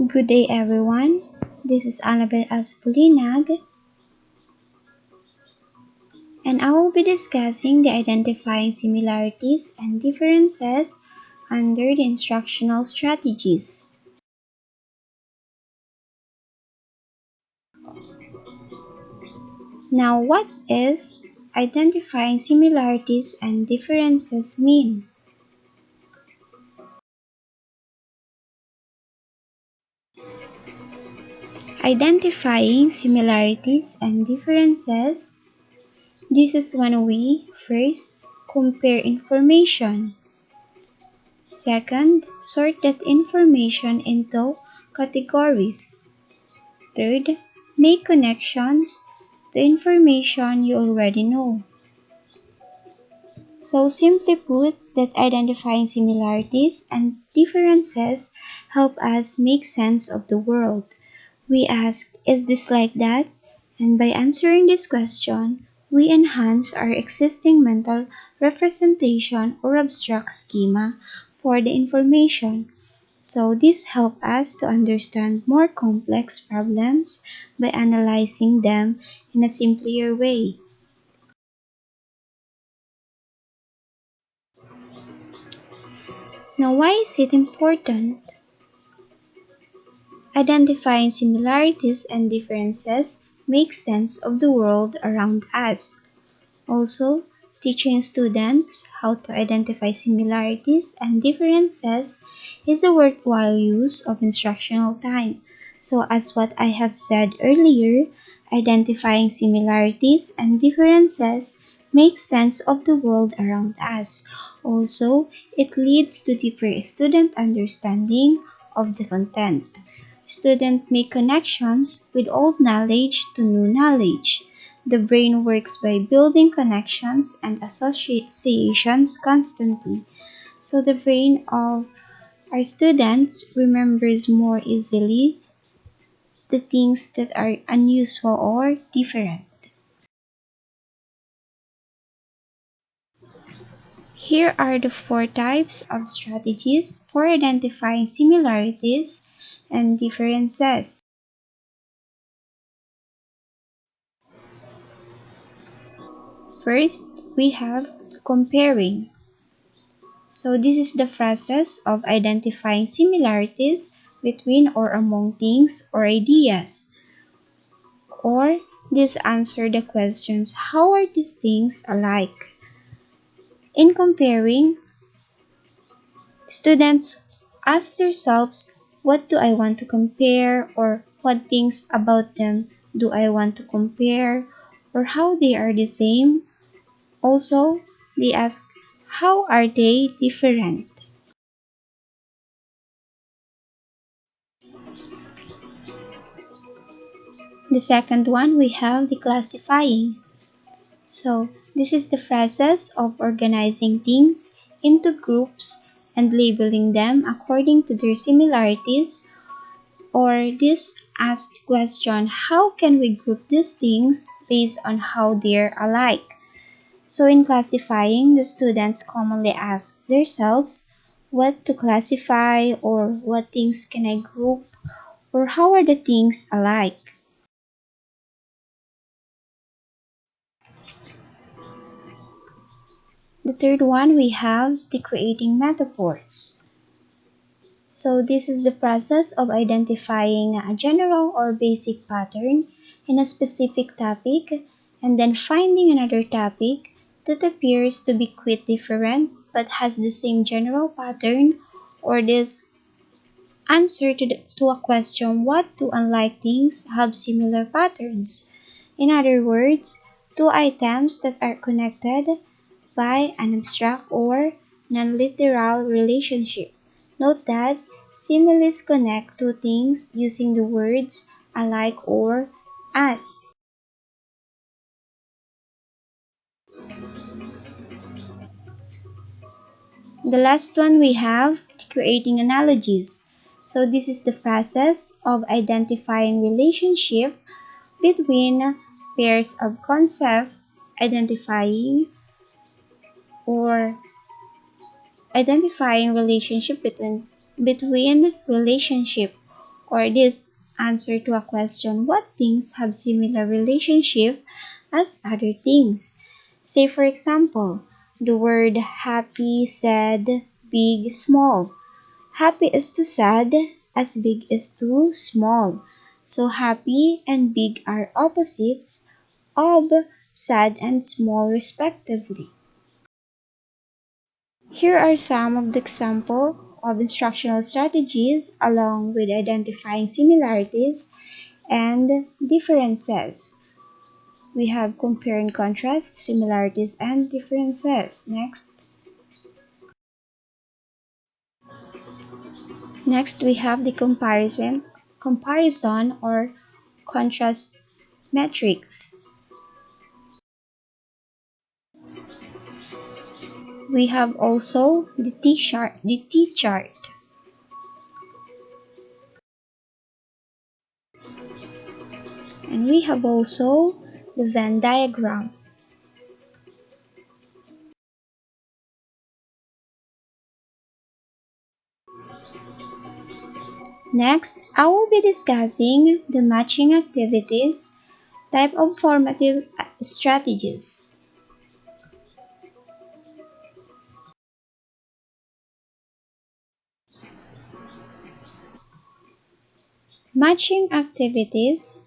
Good day, everyone. This is Annabel Aspulinag, and I will be discussing the identifying similarities and differences under the instructional strategies. Now, what is identifying similarities and differences mean? Identifying similarities and differences. This is when we first compare information. Second, sort that information into categories. Third, make connections to information you already know. So simply put, that identifying similarities and differences help us make sense of the world. We ask, is this like that? And by answering this question, we enhance our existing mental representation or abstract schema for the information. So this helps us to understand more complex problems by analyzing them in a simpler way. Now, why is it important? Identifying similarities and differences makes sense of the world around us. Also, teaching students how to identify similarities and differences is a worthwhile use of instructional time. So, as what I have said earlier, identifying similarities and differences makes sense of the world around us. Also, it leads to deeper student understanding of the content. Students make connections with old knowledge to new knowledge. The brain works by building connections and associations constantly. So the brain of our students remembers more easily the things that are unusual or different. Here are the four types of strategies for identifying similarities and differences. First, we have comparing. So this is the process of identifying similarities between or among things or ideas. Or this answer the questions, how are these things alike? In comparing, students ask themselves, what do I want to compare, or what things about them do I want to compare, or how they are the same. Also, they ask, how are they different? The second one, we have the classifying. So, this is the process of organizing things into groups and labeling them according to their similarities, or this asked question, how can we group these things based on how they're alike? So, in classifying, the students commonly ask themselves what to classify, or what things can I group, or how are the things alike? The third one, we have the creating metaphors. So this is the process of identifying a general or basic pattern in a specific topic and then finding another topic that appears to be quite different but has the same general pattern, or this answer to a question, what two unlike things have similar patterns? In other words, two items that are connected by an abstract or non-literal relationship. Note that similes connect two things using the words alike or as. The last one we have creating analogies. So this is the process of identifying relationship between pairs of concepts, identifying or identifying relationship between relationship, or this answer to a question, what things have similar relationship as other things? Say for example, the word happy, sad, big, small. Happy is to sad as big is to small. So happy and big are opposites of sad and small respectively. Here are some of the examples of instructional strategies along with identifying similarities and differences. We have compare and contrast, similarities, and differences. Next we have the comparison or contrast metrics. We have also the T-chart. And we have also the Venn diagram. Next, I will be discussing the matching activities type of formative strategies. Matching activities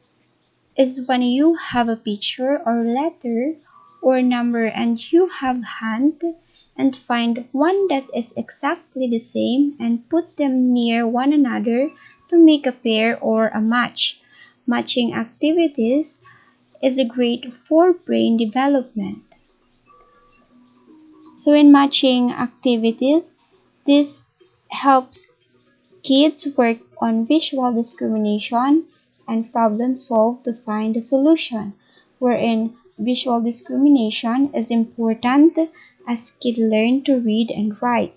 is when you have a picture or letter or number and you have hunt and find one that is exactly the same and put them near one another to make a pair or a match. Matching activities is great for brain development. So in matching activities, this helps kids work on visual discrimination and problem solve to find a solution, wherein visual discrimination is important as kids learn to read and write.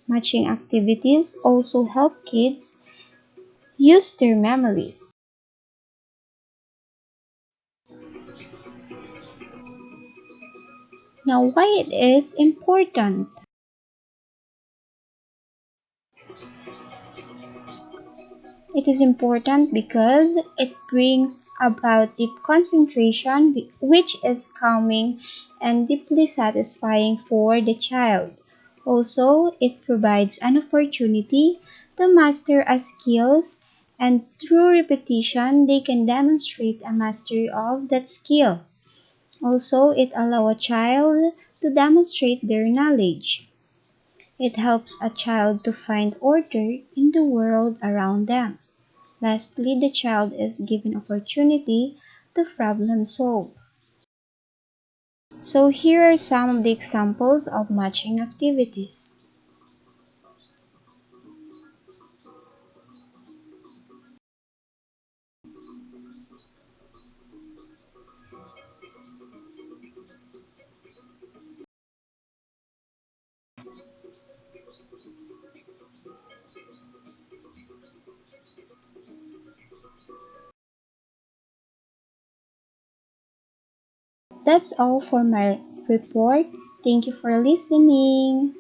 Matching activities also help kids use their memories. Now, why it is important? It is important because it brings about deep concentration, which is calming and deeply satisfying for the child. Also, it provides an opportunity to master a skills, and through repetition, they can demonstrate a mastery of that skill. Also, it allows a child to demonstrate their knowledge. It helps a child to find order in the world around them. Lastly, the child is given opportunity to problem solve. So here are some of the examples of matching activities. That's all for my report. Thank you for listening.